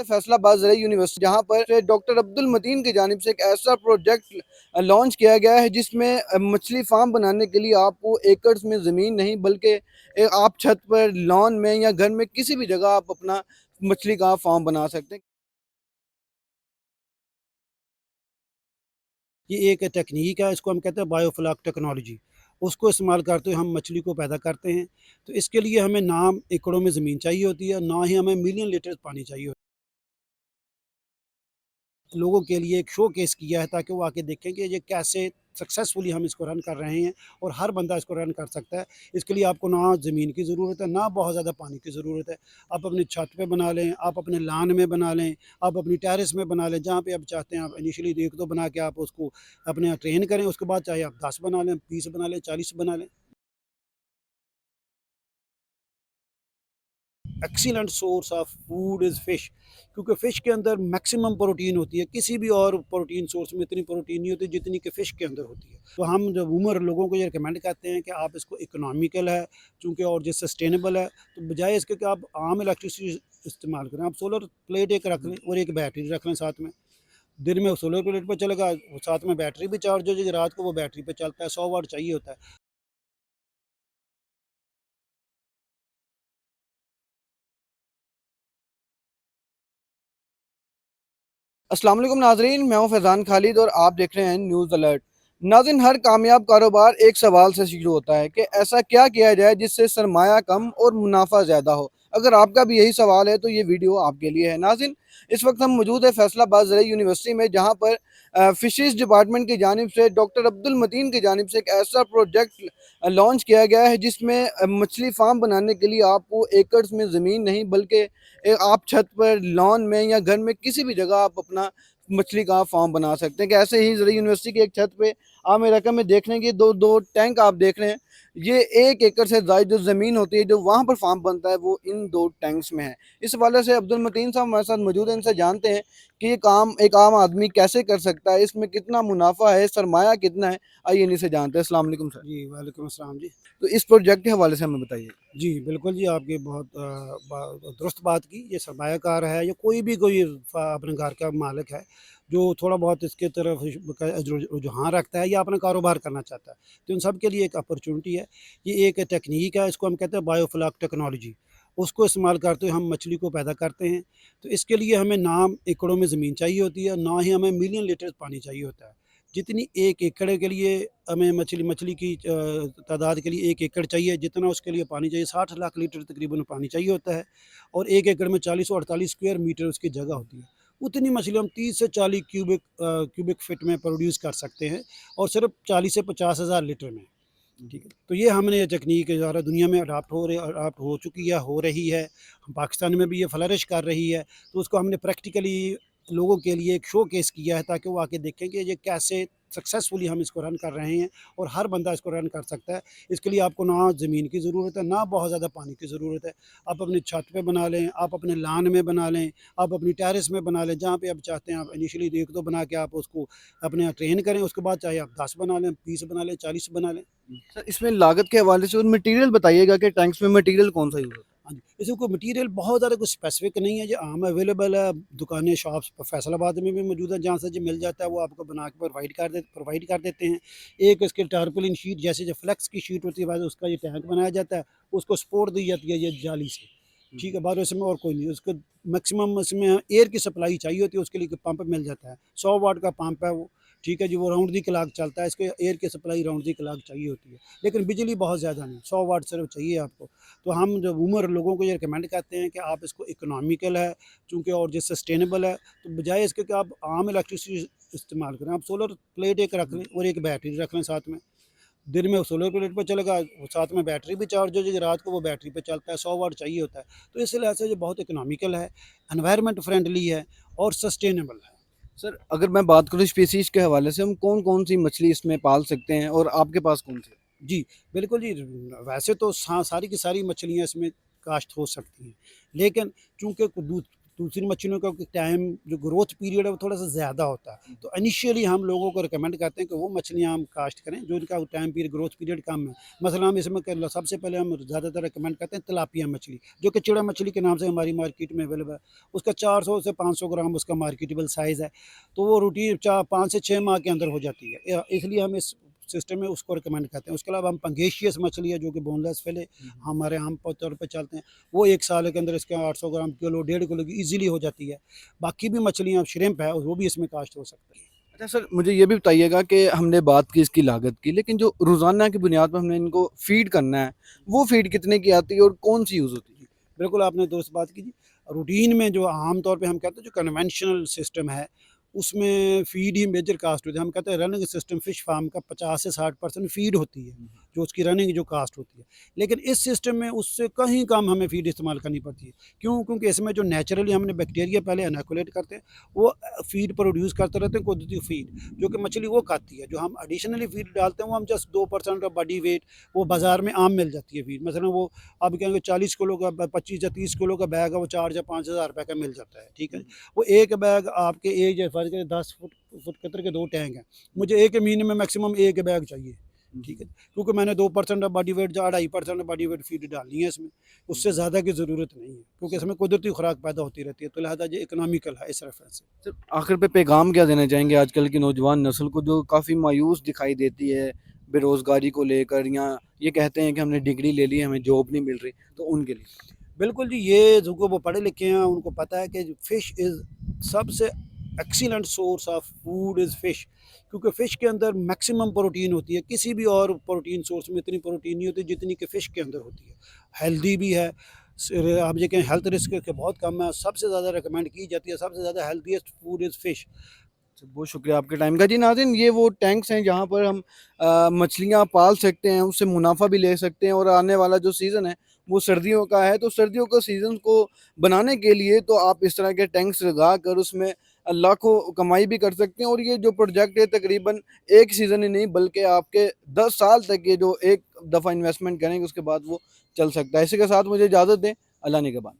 Faisalabad ज़राई university जहाँ पर doctor Abdul Mateen की जानिब से एक ऐसा प्रोजेक्ट लॉन्च किया गया है जिसमें मछली फार्म बनाने के लिए आपको एकड़ में ज़मीन नहीं बल्कि आप छत पर लॉन में या घर में किसी भी जगह आप अपना मछली का फार्म बना सकते हैं। ये एक टेक्नीक है, इसको हम कहते हैं बायोफ्लॉक टेक्नोलॉजी। उसको इस्तेमाल करते हुए हम मछली को पैदा करते हैं। तो इसके लिए हमें ना एकड़ों में ज़मीन चाहिए होती है, ना ही हमें मिलियन लीटर पानी चाहिए होता है। लोगों के लिए एक शो केस किया है ताकि वो आके देखें कि ये कैसे सक्सेसफुली हम इसको रन कर रहे हैं और हर बंदा इसको रन कर सकता है। इसके लिए आपको ना ज़मीन की ज़रूरत है, ना बहुत ज़्यादा पानी की ज़रूरत है। आप अपनी छत पे बना लें, आप अपने लॉन में बना लें, आप अपनी टेरेस में बना लें, जहाँ पे आप चाहते हैं। आप इनिशियली 1-2 बना के आप उसको अपने यहाँ ट्रेन करें, उसके बाद चाहे आप 10 बना लें, 20 बना लें, 40 बना लें। Excellent source of food is fish, क्योंकि फ़िश के अंदर मैक्सिमम प्रोटीन होती है। किसी भी और प्रोटीन सोर्स में इतनी प्रोटीन नहीं होती जितनी कि फ़िश के अंदर होती है। तो हम जब उम्र लोगों को ये रिकमेंड करते हैं कि आप इसको इकोनॉमिकल है चूँकि और जो सस्टेनेबल है, तो बजाय इसके कि आप आम इलेक्ट्रिसिटी इस्तेमाल करें, आप सोलर प्लेट एक रख लें और एक बैटरी रख लें साथ में। दिन में वो सोलर प्लेट पे चलेगा, साथ में बैटरी भी चार्ज हो जाएगी, रात को वो बैटरी पे चलता है, 100 वाट चाहिए होता है। अस्सलाम वालेकुम नाजरीन, मैं हूं फैज़ान खालिद और आप देख रहे हैं न्यूज़ अलर्ट। नाज़रीन, हर कामयाब कारोबार एक सवाल से शुरू होता है कि ऐसा क्या किया जाए जिससे सरमाया कम और मुनाफा ज़्यादा हो। अगर आपका भी यही सवाल है तो ये वीडियो आपके लिए है। नाज़रीन, इस वक्त हम मौजूद है फैसलाबाद ज़राई यूनिवर्सिटी में जहाँ पर फ़िशेज़ डिपार्टमेंट की जानिब से डॉक्टर अब्दुल मतीन की जानिब से एक ऐसा प्रोजेक्ट लॉन्च किया गया है जिसमें मछली फार्म बनाने के लिए आपको एकड़ में ज़मीन नहीं बल्कि आप छत पर लॉन में या घर में किसी भी जगह आप अपना मछली का फार्म बना सकते हैं। कि ऐसे ही ज़राई यूनिवर्सिटी की एक छत पे आप मेरे रकम में देख रहे हैं कि दो दो टैंक आप देख रहे हैं। ये 1 एकड़ से ज़ायद जो ज़मीन होती है जो वहाँ पर फार्म बनता है वो इन 2 टैंक्स में है। इस हवाले से अब्दुल मतीन साहब हमारे साथ मौजूद हैं, इनसे जानते हैं कि ये काम एक आम आदमी कैसे कर सकता है, इसमें कितना मुनाफा है, सरमाया कितना है। आइए इन्हीं से जानते हैं। अस्सलाम वालेकुम सर। जी, वालेकुम अस्सलाम जी। तो इस प्रोजेक्ट के हवाले से हमें बताइए। जी, बिल्कुल जी, आपकी बहुत दुरुस्त बात की। ये सरमायाकार है या कोई भी कोई अपने घर का मालिक है, जो थोड़ा बहुत इसके तरफ रुझान रखता है या अपना कारोबार करना चाहता है, तो इन सब के लिए एक अपॉर्च्युनिटी है। ये एक टेक्नीक है, इसको हम कहते हैं बायोफ्लॉक टेक्नोलॉजी। उसको इस्तेमाल करते हुए हम मछली को पैदा करते हैं। तो इसके लिए हमें ना एकड़ों में ज़मीन चाहिए होती है, ना ही हमें मिलियन लीटर पानी चाहिए होता है। जितनी 1 एकड़ के लिए हमें मछली मछली की तादाद के लिए 1 एकड़ चाहिए, जितना उसके लिए पानी चाहिए 60 लाख लीटर तकरीबन पानी चाहिए होता है और 1 एकड़ में 40 और 48 स्क्वायर मीटर उसकी जगह होती है। उतनी मछली हम 30 से 40 क्यूबिक फीट में प्रोड्यूस कर सकते हैं और सिर्फ 40 से 50 हज़ार लीटर में। ठीक है, तो ये हमने ये तकनीक सारा दुनिया में अडॉप्ट हो चुकी है, हो रही है। पाकिस्तान में भी ये फ्लरिश कर रही है, तो उसको हमने प्रैक्टिकली लोगों के लिए एक शो केस किया है ताकि वो आके देखें कि ये कैसे सक्सेसफुली हम इसको रन कर रहे हैं और हर बंदा इसको रन कर सकता है। इसके लिए आपको ना ज़मीन की ज़रूरत है, ना बहुत ज़्यादा पानी की ज़रूरत है। आप अपनी छत पे बना लें, आप अपने लॉन में बना लें, आप अपनी टेरेस में बना लें, जहाँ पे आप चाहते हैं। आप इनिशियली 1-2 बना के आप उसको अपने यहाँ ट्रेन करें, उसके बाद चाहे आप 10 बना लें, 20 बना लें, 40 बना लें। सर, इसमें लागत के हवाले से और मटेरियल बताइएगा कि टैंक्स में मटेरियल कौन-सा यूज़ होता है? हाँ जी, इसमें कोई मटीरियल बहुत ज़्यादा कुछ स्पेसिफ़िक नहीं है, ये आम अवेलेबल है, दुकानें, शॉप्स फैसलाबाद में भी मौजूद है, जहाँ से ये मिल जाता है, वो आपको बना के प्रोवाइड कर देते हैं। एक इसके टारपोलिन शीट जैसे जो फ्लेक्स की शीट होती है, बाद उसका ये टैंक बनाया जाता है, उसको सपोर्ट दी जाती है ये जाली से, ठीक है? बाद इसमें और कोई नहीं, उसको मैक्सिमम इसमें एयर की सप्लाई चाहिए होती है, उसके लिए पंप मिल जाता है, 100 वाट का पंप है वो, ठीक है जी? वो राउंड दी क्लॉक चलता है, इसको एयर की सप्लाई राउंड दी क्लॉक चाहिए होती है, लेकिन बिजली बहुत ज़्यादा नहीं, 100 वाट सिर्फ चाहिए आपको। तो हम जब उम्र लोगों को ये रिकमेंड करते हैं कि आप इसको इकोनॉमिकल है चूँकि और जो सस्टेनेबल है, तो बजाय इसके कि आप आम इलेक्ट्रिसिटी इस्तेमाल करें, आप सोलर प्लेट एक रख लें और एक बैटरी रख लें साथ में। दिन में वो सोलर प्लेट पे चलेगा, वो साथ में बैटरी भी चार्ज हो जाएगी, रात को वो बैटरी पे चलता है, 100 वाट चाहिए होता है। तो इस लिहाज से ये बहुत इकोनॉमिकल है, एनवायरनमेंट फ्रेंडली है और सस्टेनेबल है। सर, अगर मैं बात करूँ स्पीशीज़ के हवाले से हम कौन-कौन सी मछली इसमें पाल सकते हैं और आपके पास कौन-सी है? जी, बिल्कुल जी। वैसे तो सारी की सारी मछलियाँ इसमें काश्त हो सकती हैं, लेकिन चूँकि दूसरी मछलियों का टाइम जो ग्रोथ पीरियड है वो थोड़ा सा ज़्यादा होता है। तो इनिशियली हम लोगों को रिकमेंड करते हैं कि वो मछलियाँ हम कास्ट करें जो इनका टाइम पीरियड ग्रोथ पीरियड कम है। मसलन हम इसमें सबसे पहले हम ज़्यादातर रिकमेंड करते हैं तिलापिया मछली, जो कि चिड़ा मछली के नाम से हमारी मार्केट में अवेलेबल है। उसका 400 से 500 ग्राम उसका मार्केटेबल साइज़ है, तो वो रूटीन 5 से 6 माह के अंदर हो जाती है। इसलिए हम इस सिस्टम में उसको रिकमेंड करते हैं। उसके अलावा हम पंगेशियस मछली है जो कि बोनलेस फिले हमारे आम तौर पे चलते हैं, वो 1 साल के अंदर इसका 800 ग्राम, किलो, 1.5 किलो की ईज़िली हो जाती है। बाकी भी मछलियाँ श्रिम्प है वो भी इसमें कास्ट हो सकती है। अच्छा सर, मुझे ये भी बताइएगा कि हमने बात की इसकी लागत की, लेकिन जो रोज़ाना की बुनियाद पर हमने इनको फ़ीड करना है, वो फ़ीड कितने की आती है और कौन-सी यूज़ होती है? बिल्कुल आपने दुरुस्त बात की जी। रूटीन में जो आम तौर पे हम कहते हैं जो कन्वेंशनल सिस्टम है, उसमें फ़ीड ही मेजर कास्ट होती है। हम कहते हैं रनिंग सिस्टम फ़िश फार्म का 50 से 60% फ़ीड होती है, जो उसकी रनिंग जो कास्ट होती है। लेकिन इस सिस्टम में उससे कहीं कम हमें फ़ीड इस्तेमाल करनी पड़ती है। क्यों? क्योंकि इसमें जो नेचुरली हमने बैक्टीरिया पहले इनोकुलेट करते हैं, वो फ़ीड प्रोड्यूस करते रहते हैं, कुदरती फ़ीड, जो कि मछली वो खाती है। जो हम एडिशनली फ़ीड डालते हैं, वो हम जस्ट 2% ऑफ बॉडी वेट, वो बाज़ार में आम मिल जाती है फ़ीड। मसलन वो आप कहेंगे 40 किलो का 25 या 30 किलो का बैग है, वो 4 या 5,000 रुपए का मिल जाता है, ठीक है। वो एक बैग आपके एक या फर्ज करें 10 फुट कतर के 2 टैंक हैं, मुझे एक महीने में मैक्सिमम एक बैग चाहिए, ठीक है। क्योंकि मैंने 2% ऑफ बॉडी वेट या 2.5% ऑफ बॉडी वेट फीड डालनी है इसमें, उससे ज़्यादा की ज़रूरत नहीं है, क्योंकि इसमें कुदरती खुराक पैदा होती रहती है, तो लिहाजा ये इकोनॉमिकल है इस रेफरेंस से। सर, आखिर पे पैगाम क्या देना चाहेंगे आजकल की नौजवान नस्ल को जो काफ़ी मायूस दिखाई देती है बेरोज़गारी को लेकर, या ये कहते हैं कि हमने डिग्री ले ली, हमें जॉब नहीं मिल रही, तो उनके लिए? बिल्कुल जी, ये जो वो पढ़े लिखे हैं उनको पता है कि फ़िश इज़ सबसे excellent source of food is fish, क्योंकि फ़िश के अंदर मैक्सिमम प्रोटीन होती है। किसी भी और प्रोटीन सोर्स में इतनी प्रोटीन नहीं होती जितनी कि फ़िश के अंदर होती है। हेल्दी भी है, आप ये कहें हेल्थ रिस्क के बहुत कम है, सबसे ज़्यादा रिकमेंड की जाती है, सबसे ज़्यादा हेल्दीएस्ट फूड इज़ फ़िश। तो बहुत शुक्रिया आपके टाइम का। जी नाज़रीन, ये वो टैंक्स हैं जहाँ पर हम मछलियाँ पाल सकते हैं, उससे मुनाफ़ा भी ले सकते हैं, और आने वाला जो सीज़न है वो सर्दियों का है, तो सर्दियों का सीज़न को बनाने के लिए तो आप इस तरह के टैंक्स लगा कर उसमें लाखों कमाई भी कर सकते हैं, और ये जो प्रोजेक्ट है तकरीबन एक सीज़न ही नहीं बल्कि आपके 10 साल तक ये जो एक दफ़ा इन्वेस्टमेंट करेंगे उसके बाद वो चल सकता है। इसी के साथ मुझे इजाज़त दें। अल्लाह निगहबान।